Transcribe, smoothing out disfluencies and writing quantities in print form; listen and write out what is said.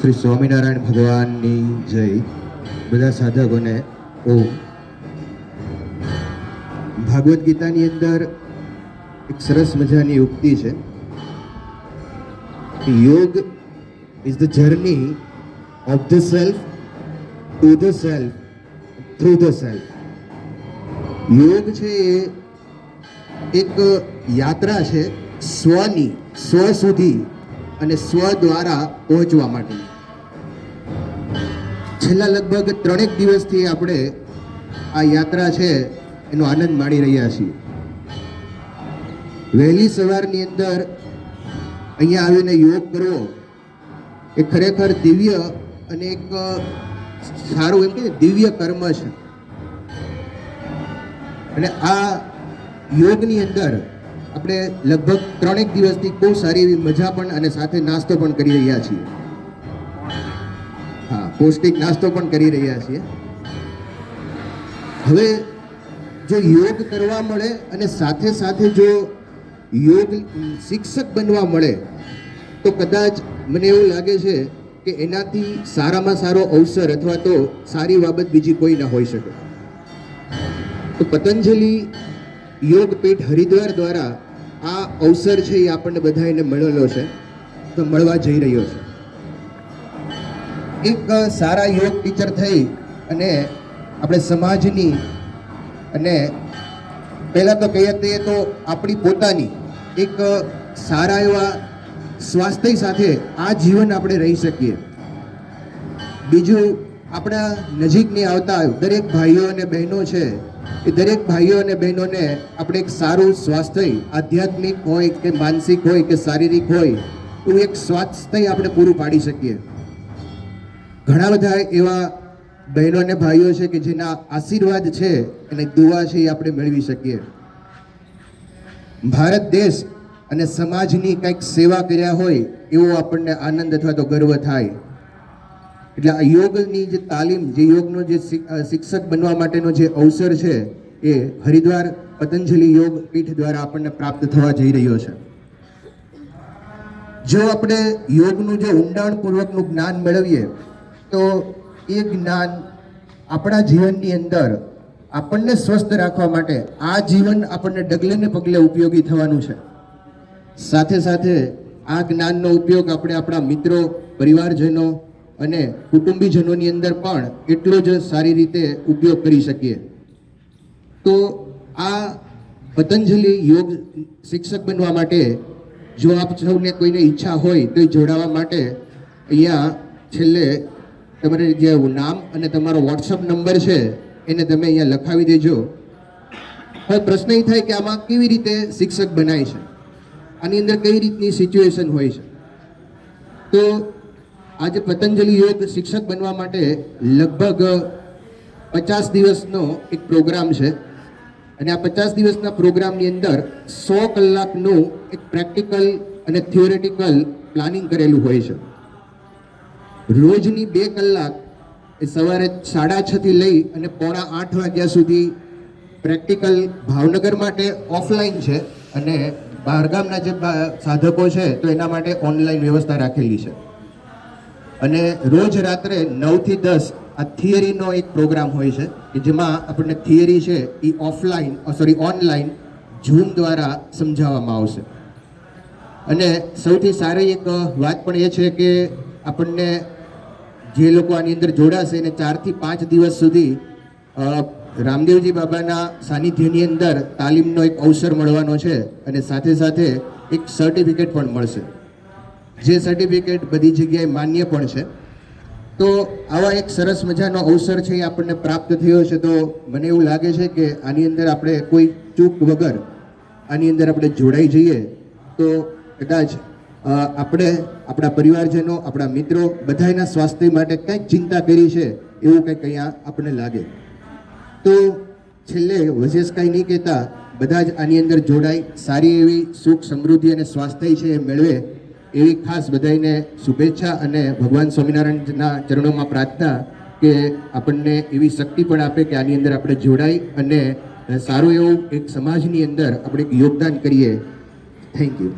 શ્રી સ્વામિનારાયણ ભગવાનની જય. બધા સાધકોને ઓમ. ભાગવત ગીતાની અંદર એક સરસ મજાની ઉક્તિ છે કે યોગ is the journey of the self to the self through the self. યોગ છે એ એક યાત્રા છે સ્વની, સ્વ સુધી અને સ્વ દ્વારા પહોંચવા માટે. છેલ્લા લગભગ 3 દિવસથી આપણે આ યાત્રા છે એનો આનંદ માણી રહ્યા છીએ. વહેલી સવારની અંદર અહીંયા આવીને યોગ કરવો એ ખરેખર દિવ્ય અને એક સારું એમ કે દિવ્ય કર્મ છે. અને આ યોગની અંદર આપણે લગભગ 3 દિવસથી બહુ સારી એવી મજા પણ અને સાથે નાસ્તો પણ કરી રહ્યા છીએ. હા, પૌષ્ટિક નાસ્તો પણ કરી રહ્યા છીએ. હવે જો યોગ કરવા મળે અને સાથે સાથે જો યોગ શિક્ષક બનવા મળે તો કદાચ મને એવું લાગે છે કે એનાથી સારામાં સારો અવસર અથવા તો સારી બાબત બીજી કોઈ ના હોઈ શકે. તો પતંજલિ યોગપીઠ હરિદ્વાર દ્વારા આ અવસર છે એ આપણને બધાને મળેલો છે, તો મળવા જઈ રહ્યો છે. એક સારા યોગ ટીચર થઈ અને આપણે સમાજની અને પહેલાં તો કહીએ તો આપણી પોતાની એક સારા એવા સ્વાસ્થ્ય સાથે આ જીવન આપણે રહી શકીએ. બીજું, આપણા નજીકની આવતા દરેક ભાઈઓ અને બહેનો છે એ દરેક ભાઈઓ અને બહેનોને આપણે એક સારું સ્વાસ્થ્ય, આધ્યાત્મિક હોય કે માનસિક હોય કે શારીરિક હોય, એવું એક સ્વાસ્થ્ય આપણે પૂરું પાડી શકીએ. ઘણા બધા એવા બહેનો અને ભાઈઓ છે કે જેના આશીર્વાદ છે અને દુઆ છે એ આપણે મેળવી શકીએ. ભારત દેશ અને સમાજની કંઈક સેવા કર્યા હોય એવો આપણને આનંદ અથવા તો ગર્વ થાય. એટલે આ યોગની જે તાલીમ, જે યોગનો જે શિક્ષક બનવા માટેનો જે અવસર છે એ હરિદ્વાર પતંજલિ યોગ પીઠ દ્વારા આપણને પ્રાપ્ત થવા જઈ રહ્યો છે. જો આપણે યોગનું જે ઊંડાણપૂર્વકનું જ્ઞાન મેળવીએ તો એ જ્ઞાન આપણા જીવનની અંદર આપણને સ્વસ્થ રાખવા માટે આ જીવન આપણને ડગલે ને પગલે ઉપયોગી થવાનું છે. સાથે સાથે આ જ્ઞાનનો ઉપયોગ આપણે આપણા મિત્રો, પરિવારજનો અને કુટુંબીજનોની અંદર પણ એટલો જ સારી રીતે ઉપયોગ કરી શકીએ. તો આ પતંજલિ યોગ શિક્ષક બનવા માટે જો આપ સૌને કોઈને ઈચ્છા હોય તો જોડાવા માટે અહીંયા છેલ્લે તમારે જે નામ અને તમારો વોટ્સઅપ નંબર છે એને તમે અહીંયા લખાવી દેજો. હવે પ્રશ્ન એ થાય કે આમાં કેવી રીતે શિક્ષક બનાય છે, આની અંદર કઈ રીતની સિચ્યુએશન હોય છે. તો આજે પતંજલિ યોગ શિક્ષક બનવા માટે લગભગ 50 દિવસનો એક પ્રોગ્રામ છે. અને આ 50 દિવસના પ્રોગ્રામની અંદર 100 કલાકનું એક પ્રેક્ટિકલ અને થિયોરેટિકલ પ્લાનિંગ કરેલું હોય છે. રોજની 2 કલાક એ સવારે 6:30 થી લઈ અને 7:45 વાગ્યા સુધી પ્રેક્ટિકલ ભાવનગર માટે ઓફલાઈન છે અને બહારગામના જે સાધકો છે તો એના માટે ઓનલાઈન વ્યવસ્થા રાખેલી છે. અને રોજ રાત્રે 9 થી 10 આ થિયરીનો એક પ્રોગ્રામ હોય છે કે જેમાં આપણને થિયરી છે એ ઓનલાઈન ઝૂમ દ્વારા સમજાવવામાં આવશે. અને સૌથી સારી એક વાત પણ એ છે કે આપણને જે લોકો આની અંદર જોડાશે એને 4 થી 5 દિવસ સુધી રામદેવજી બાબાના સાનિધ્યની અંદર તાલીમનો એક અવસર મળવાનો છે. અને સાથે સાથે એક સર્ટિફિકેટ પણ મળશે, જે સર્ટિફિકેટ બધી જગ્યાએ માન્ય પણ છે. તો આવા એક સરસ મજાનો અવસર છે એ આપણને પ્રાપ્ત થયો છે. તો મને એવું લાગે છે કે આની અંદર આપણે કોઈ ચૂક વગર આની અંદર આપણે જોડાઈ જઈએ તો કદાચ આપણે આપણા પરિવારજનો, આપણા મિત્રો બધાના સ્વાસ્થ્ય માટે કંઈક ચિંતા કરી છે એવું કંઈક અહીંયા આપણને લાગે. તો છેલ્લે વિશેષ કંઈ નહીં કહેતા બધા જ આની અંદર જોડાઈ સારી એવી સુખ, સમૃદ્ધિ અને સ્વાસ્થ્ય છે એ મેળવે એવી ખાસ બધાને શુભેચ્છા અને ભગવાન સ્વામિનારાયણના ચરણોમાં પ્રાર્થના કે આપણને એવી શક્તિ પણ આપે કે આની અંદર આપણે જોડાઈ અને સારું એવું એક સમાજની અંદર આપણે યોગદાન કરીએ. Thank you.